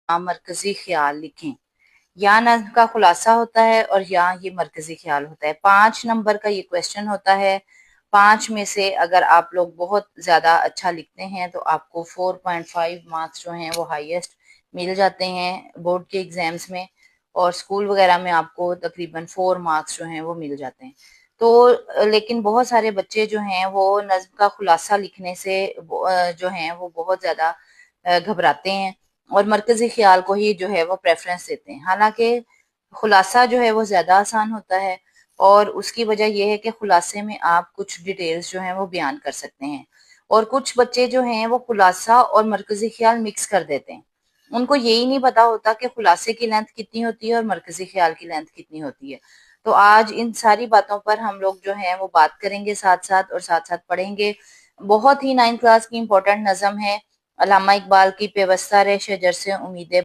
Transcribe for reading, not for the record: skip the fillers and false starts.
مرکزی خیال لکھیں. یا نظم کا خلاصہ ہوتا ہے اور یا یہ مرکزی خیال ہوتا ہے. 5 نمبر کا یہ کویسچن ہوتا ہے. 5 میں سے اگر آپ لوگ بہت زیادہ اچھا لکھتے ہیں تو آپ کو 4.5 مارکس جو ہیں وہ ہائیسٹ مل جاتے ہیں بورڈ کے ایگزامز میں، اور اسکول وغیرہ میں آپ کو تقریباً 4 مارکس جو ہیں وہ مل جاتے ہیں. تو لیکن بہت سارے بچے جو ہیں وہ نظم کا خلاصہ لکھنے سے جو ہیں وہ بہت زیادہ گھبراتے ہیں اور مرکزی خیال کو ہی جو ہے وہ پریفرنس دیتے ہیں. حالانکہ خلاصہ جو ہے وہ زیادہ آسان ہوتا ہے، اور اس کی وجہ یہ ہے کہ خلاصے میں آپ کچھ ڈیٹیلز جو ہیں وہ بیان کر سکتے ہیں. اور کچھ بچے جو ہیں وہ خلاصہ اور مرکزی خیال مکس کر دیتے ہیں. ان کو یہی نہیں پتا ہوتا کہ خلاصے کی لینتھ کتنی ہوتی ہے اور مرکزی خیال کی لینتھ کتنی ہوتی ہے. تو آج ان ساری باتوں پر ہم لوگ جو ہیں وہ بات کریں گے ساتھ ساتھ، اور ساتھ ساتھ پڑھیں گے. بہت ہی 9th کلاس کی امپورٹنٹ نظم ہے علامہ اقبال کی پیوستہ رہ شجر سے امیدیں